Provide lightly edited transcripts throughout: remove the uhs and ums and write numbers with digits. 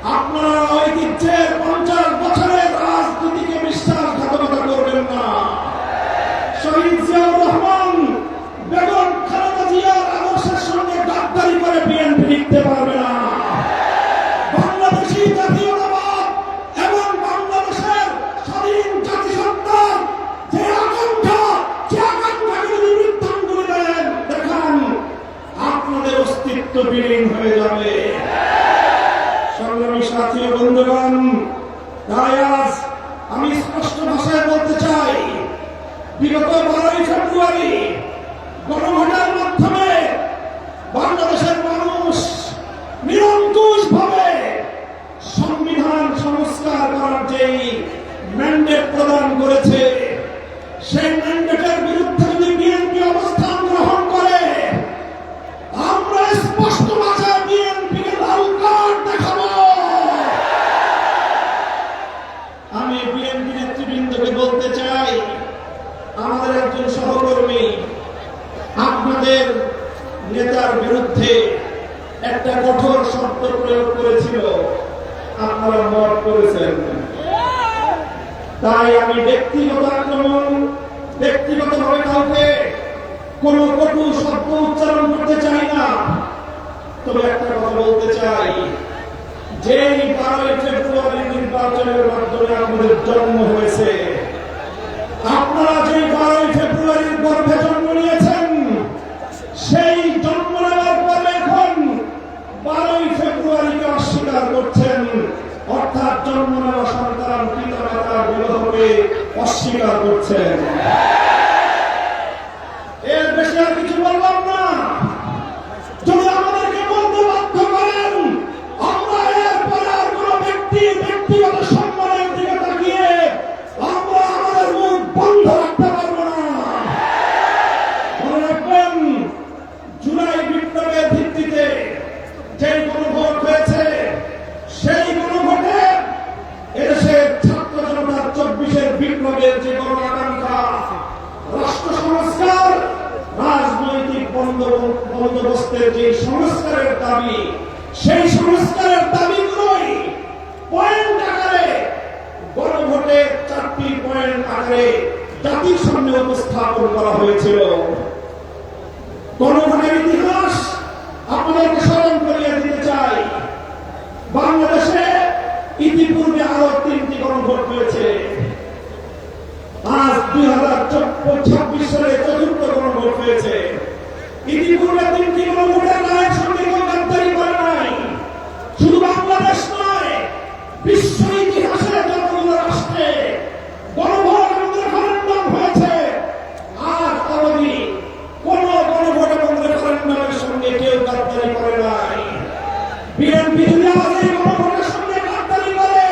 আপনারা ঐতিহ্যের 50 বছরের রাজনীতিকে বিশ্বাসঘাতকতা করবেন না। শহীদ জিয়াউর রহমান, বেগম খালেদা জিয়ার আদর্শের সঙ্গে গাদ্দারি করে বিএনপি লিখতে পারবে না। বাংলাদেশী জাতীয়তাবাদ এবং বাংলাদেশের স্বাধীন জাতিসত্তার যে আকাঙ্ক্ষা, যে আকাঙ্ক্ষাকে যদি বৃত্তাঙ্গুলি দেখান, আপনাদের অস্তিত্ব বিলীন হয়ে যাবে। সংগ্রামী সাথী ও বন্ধুগণ, তাই আজ আমি স্পষ্ট ভাষায় বলতে চাই, বিগত 12ই ফেব্রুয়ারি গণভোটের মাধ্যমে বাংলাদেশের মানুষ নিরঙ্কুশ ভাবে সংবিধান সংস্কার করার যে ম্যান্ডেট প্রদান করেছে, সেই ম্যান্ডেটের বিরুদ্ধে যদি বিএনপি অবস্থান গ্রহণ করে, আমরা স্পষ্ট ভাষায় বিএনপিকে লাল কার্ড দেখাবো। আমি বিএনপি নেতৃবৃন্দকে বলতে চাই, আমাদের একজন সহকর্মী আপনাদের নেতার বিরুদ্ধে একটা কঠোর শব্দ প্রয়োগ করেছিল, আপনারা মত করেছেন। তাই আমি ব্যক্তিগত আক্রমণ, ব্যক্তিগতভাবে কাউকে কোন কটু শব্দ উচ্চারণ করতে চাই না। তবে একটা কথা বলতে চাই, যেই 12ই ফেব্রুয়ারি নির্বাচনের মাধ্যমে আমাদের জন্ম হয়েছে, আপনারা যে 12ই ফেব্রুয়ারির গর্ভে জন্ম নিয়েছেন, সেই জন্ম নেওয়ার পরে এখন 12ই ফেব্রুয়ারিকে অস্বীকার করছেন, অর্থাৎ জন্ম নেওয়া সন্তান পিতা মাতার বিরোধকে অস্বীকার করছেন। এর বেশি আর কিছু বললাম না। যদি আমাদেরকে বলতে বাধ্য করেন, আমরা এরপরে আর কোন ব্যক্তিগত সম্মানের দিকে তাকিয়ে আমরা আমাদের মুখ বন্ধ রাখতে পারবো না। মনে রাখবেন, জুলাই বিপ্লবের ভিত্তিতে যে গণভোট হয়েছে, সেই গণভোটে এদেশের ছাত্র জনতার 24-এর বিপ্লবের যে গণ আকাঙ্ক্ষা, রাষ্ট্র সংস্কার, রাজনৈতিক বন্দোবস্তের যে সংস্কারের দাবি, সেই সংস্কারের দাবিগুলোই পয়েন্ট আকারে গণভোটে 4টি পয়েন্ট আকারে জাতির সামনে উপস্থাপন করা হয়েছিল। গণভোটের ইতিহাস আপনাদেরকে স্মরণ করিয়ে দিতে চাই। বাংলাদেশে ইতিপূর্বে আরো 3টি গণভোট হয়েছে। আজ 2026 সালে 4র্থ গণভোট হয়েছে। ইতিপূর্বে 3টি গণভোটের রায়ের সঙ্গে কেউ গাদ্দারি করে নাই। শুধু বাংলাদেশ নয়, বিশ্ব ইতিহাসে যতগুলো রাষ্ট্রে গণভোট এবং রেফারেন্ডাম হয়েছে, আজ অবধি কোন গণভোট এবং রেফারেন্ডামের সঙ্গে কেউ গাদ্দারি করে নাই। বিএনপি যদি আজ এই গণভোটের সঙ্গে গাদ্দারি করে,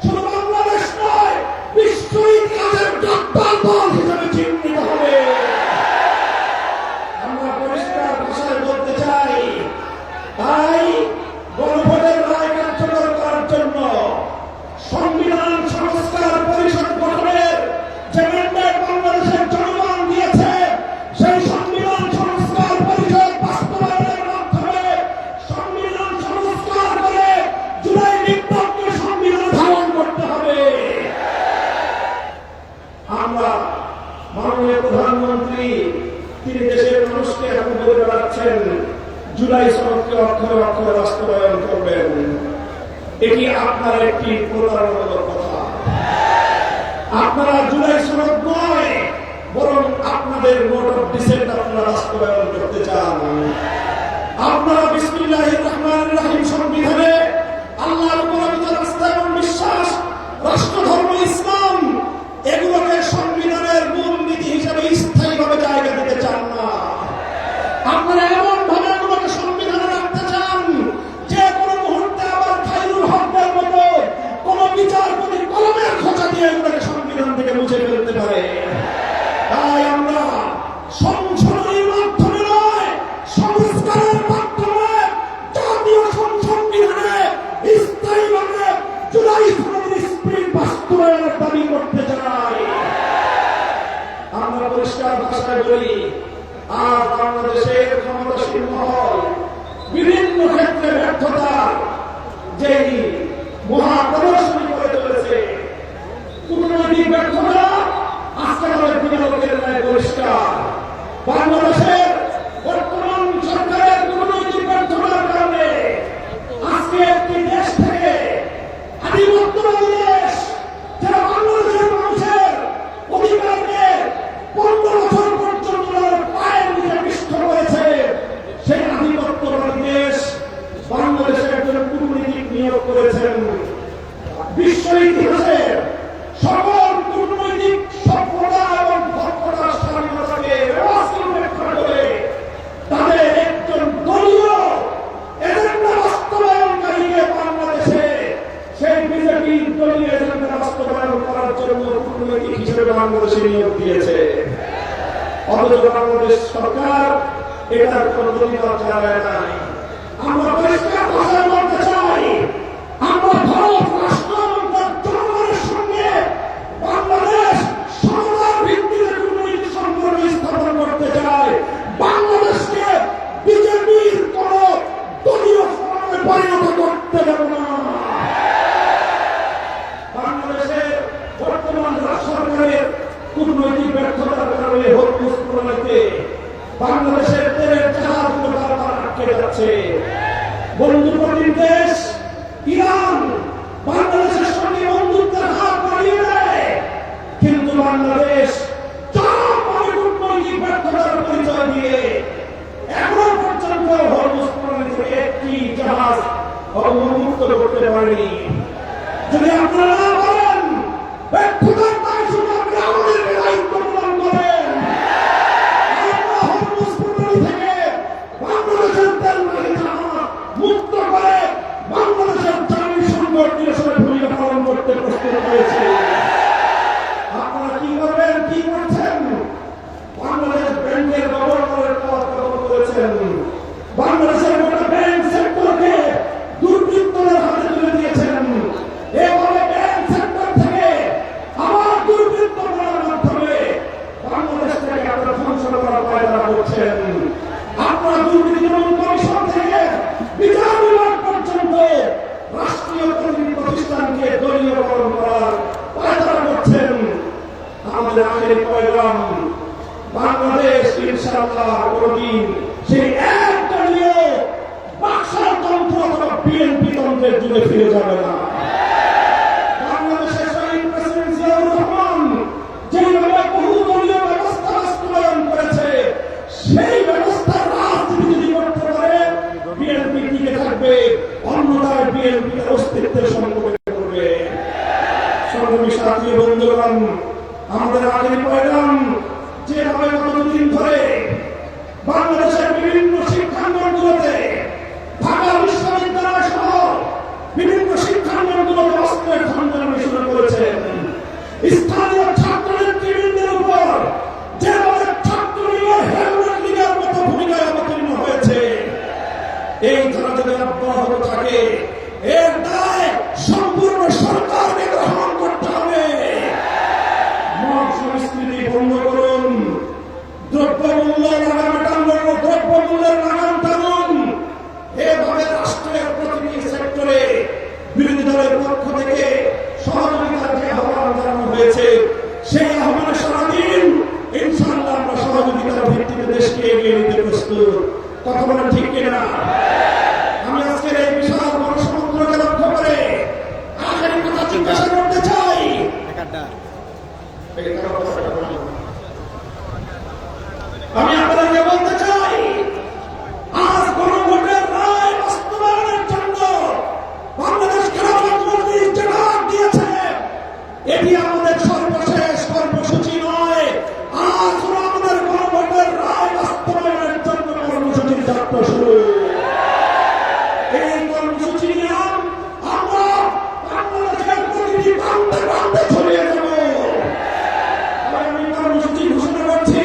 শুধু বাংলাদেশ নয়, বিশ্ব ইতিহাসের গাদ্দার দল হিসেবে চিহ্নিত হবে। আমরা পরিষ্কার ভাষায় বলতে চাই, তাই গণভোটের রায় কার্যকর করার জন্য সংবিধান সংস্কার পরিষদ গঠনের যে ম্যান্ডেট বাংলাদেশের জনগণ দিয়েছে, সেই সংবিধান সংস্কার পরিষদ বাস্তবায়নের মাধ্যমে সংবিধান সংস্কার করে জুলাই বিপ্লবকে সংবিধান ধারণ করতে হবে। আমরা মাননীয় প্রধানমন্ত্রী, তিনি দেশের মানুষকে এখন বলে বেড়াচ্ছেন জুলাই সনদকে অক্ষরে অক্ষরে বাস্তবায়ন করবেন। এটি আপনার একটি প্রতারণামূলক কথা। আপনারা জুলাই সনদ নয়, বরং আপনাদের নোট অফ ডিসেন্ট আপনারা বাস্তবায়ন করতে চান। আপনারা বিসমিল্লাহির রহমানির রহিম সংবিধানে আল্লাহর উপর আস্থা এবং বিশ্বাস, রাষ্ট্র ধর্ম ইসলাম, এগুলোকে সংবিধানের মূল নীতি হিসেবে স্থায়ীভাবে জায়গা দিতে চান না। আপনারা এমন ভাবে এগুলোকে সংবিধানে রাখতে চান যে কোনো মুহূর্তে আবার খায়রুল হকদের মতো কোন বিচারপতি কলমের খোঁচা দিয়ে এগুলোকে সংবিধান থেকে মুছে ফেলতে পারে। তাই আমরা সংশোধনীর মাধ্যমে নয়, সংস্কারের মাধ্যমে জাতীয় সংবিধানে স্থায়ীভাবে জুলাই সনদের স্পিরিট বাস্তবায়নের দাবি করতে চাই। আমরা পরিষ্কার ভাষায় বলি, আজ বাংলাদেশের ক্ষমতাসীন মহল বিভিন্ন ক্ষেত্রে ব্যর্থতা যেই মহা প্রদর্শনী করে চলেছে, কূটনৈতিক ব্যর্থতা আজকে আমাদের দিনালোকের ন্যায় পরিষ্কার। বাংলাদেশের বর্তমান সরকারের কূটনৈতিক ব্যর্থতার কারণে আজকে একটি দেশ থেকে আধিপত্যবাদী দেশ, যারা বাংলাদেশের মানুষের অধিকারকে 15 বছর পর্যন্ত পায়ের নিচে পিষ্ট করেছে, সেই আধিপত্যবাদী দেশ বাংলাদেশে একজন কূটনীতিক নিয়োগ করেছেন। বিশ্ব ইতিহাসের সকল কূটনৈতিক সভ্যতা এবং ভদ্রতার স্বাধীনতাকে উপেক্ষা করে তাদের একজন দলীয় এজেন্ডা বাস্তবায়নকারীকে বাংলাদেশে সেই বিজেপির দলীয় এজেন্ডা বাস্তবায়ন করার জন্য কূটনৈতিক হিসেবে বাংলাদেশে নিয়োগ দিয়েছে। অথচ বাংলাদেশ সরকার এটার কোন প্রতিবাদ জানায় নাই। আমরা পরিষ্কার ভাষায় বলতে চাই, আমরা ভারত রাষ্ট্র এবং তার জনগণের সঙ্গে বাংলাদেশ সমতার ভিত্তিতে কূটনৈতিক সম্পর্ক স্থাপন করতে চাই। বাংলাদেশকে বিজেপির কোন দলীয় ফর্মে পরিণত করতে দেব না। বাংলাদেশের বর্তমান সরকারের কূটনৈতিক ব্যর্থতার কারণে হরমুজ প্রণালীতে বাংলাদেশের তেলের জাহাজগুলো বারবার আটকে যাচ্ছে। বন্ধুপ্রতিম দেশ ইরান বাংলাদেশের সঙ্গে বন্ধুত্বের হাত বাড়িয়ে দেয়, কিন্তু বাংলাদেশ চরমভাবে কূটনৈতিক ব্যর্থতার পরিচয় দিয়ে এখন পর্যন্ত হরমুজ প্রণালী থেকে একটি জাহাজ অবমুক্ত করতে পারেনি। যদি আপনারা না বলেন ব্যর্থতার দায় শুধু আপনি আমাদের দায়িত্ব প্রদান করেন, আমরা হরমুজ প্রণালী থেকে বাংলাদেশের তেলবাহী জাহাজ মুক্ত করে বাংলাদেশের জ্বালানি সংকট নিরসনের ভূমিকা পালন করতে প্রস্তুত হয়েছে। আপনারা কি করবেন, কি করছেন? বাংলাদেশ ব্যাংকের গভর্নরের পদ গ্রহণ করেছেন। বাংলাদেশের গোটা ব্যাংক সেক্টরকে দুর্বৃত্তদের হাতে তুলে দিয়েছেন। এভাবে ব্যাংক সেক্টর থেকে আবার দুর্বৃত্ত করার মাধ্যমে বাংলাদেশ থেকে আপনারা ধ্বংস করার পায়তারা করছেন। আপনারা দুর্নীতি দমন কমিশন থেকে বিচার বিভাগ পর্যন্ত রাষ্ট্রীয় প্রতিষ্ঠানকে দলীয়করণ করার পায়তারা করছেন। আমাদের আখেরি পয়গাম, বাংলাদেশ ইনশাআল্লাহ কোনদিন সেই এক দলীয় বাকশাল তন্ত্র অথবা বিএনপি তন্ত্রের যুগে ফিরে যাবে না। বাংলাদেশের শহীদ প্রেসিডেন্ট জিয়াউর রহমান যেভাবে বহুদলীয় ব্যবস্থা বাস্তবায়ন করেছে, সেই ব্যবস্থার রাজনীতি যদি করতে পারে বিএনপি টিকে থাকবে, অন্যথায় বিএনপি অস্তিত্বের সংকটে পড়বে। সংগ্রামী সাথী বন্ধুগণ, আমাদের আগের পয়গাম যেভাবে কতদিন ধরে বাংলাদেশের বিভিন্ন শিক্ষাঙ্গনগুলোতে, ঢাকা বিশ্ববিদ্যালয় সহ বিভিন্ন শিক্ষাঙ্গনগুলোতে অস্ত্রের সংগ্রামী শুরু করেছেন, স্থানীয় ছাত্র নেতৃবৃন্দের উপর যেভাবে ছাত্রলীগের হেলমেট লীগের মতো ভূমিকায় অবতীর্ণ হয়েছে, এই ধারা যদি অব্যাহত থাকে এর দায় সম্পূর্ণ সরকারকে গ্রহণ করতে হবে। মত সংস্কৃতি বন্ধ করুন, দ্রব্যমূল্যের লাগাম টানুন। এভাবে রাষ্ট্রের প্রতিটি সেক্টরে বিরোধী দলের পক্ষ থেকে সহযোগিতার যে আহ্বান জানানো হয়েছে, সেই আহ্বানে সারাদিন ইনশাআল্লাহ আমরা সহযোগিতার ভিত্তিতে দেশকে এগিয়ে নিতে প্রস্তুত। কথা বলেন ঠিক কিনা? আমি আজকের এই বিশাল বড় সমুদ্রকে লক্ষ্য করে আখেরি কথা জিজ্ঞাসা করতে চাই। আমি আপনাদেরকে বলতে চাই, আজ গণভোটের রায় বাস্তবায়নের জন্য বাংলাদেশ খেলাফত মজলিস যে ডাক দিয়েছে, এটি আমাদের সর্বশেষ কর্মসূচি নয়। আজ আমাদের গণভোটের রায় বাস্তবায়নের জন্য কর্মসূচির যাত্রা শুরু। এই কর্মসূচি নিয়ে আমরা বাংলাদেশের প্রতিটি প্রান্তে প্রান্তে ছড়িয়ে যাব। আমি কর্মসূচি ঘোষণা করছি,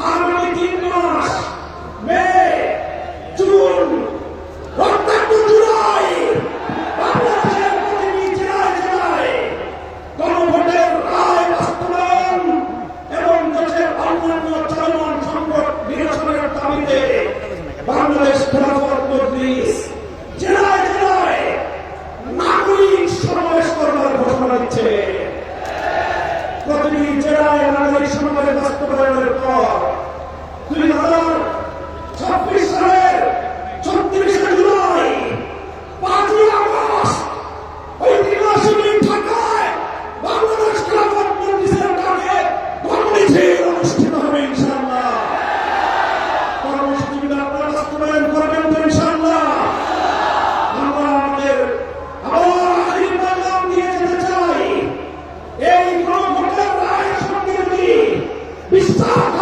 আগামী 3 মাস মে, জুন, অর্থাৎ জুলাই, বাংলাদেশের প্রতিটি জেলায় জেলায় গণভোটের রায় বাস্তবায়ন এবং দেশের অন্যান্য চলমান সংকট নিরসনের দাবিতে বাংলাদেশ খেলাফত মজলিস জেলায় জেলায় ডিসেম্বরে বাস্তবায়নের পর 2026 সালের 34শে জুলাই 5ই আগস্ট ঐতিহাসিক ঢাকায় বাংলাদেশ খেলাফত মজলিসের ডাকে গণমিছিল অনুষ্ঠিত হবে ইনশাআল্লাহ। কর্মসূচিগুলো আপনারা বাস্তবায়ন করবেন তো ইনশাআল্লাহ। আমরা আমাদের আবার নাম দিয়ে যেতে চাই, এই গণভোটের রায়ের সঙ্গে যদি বিশ্বাস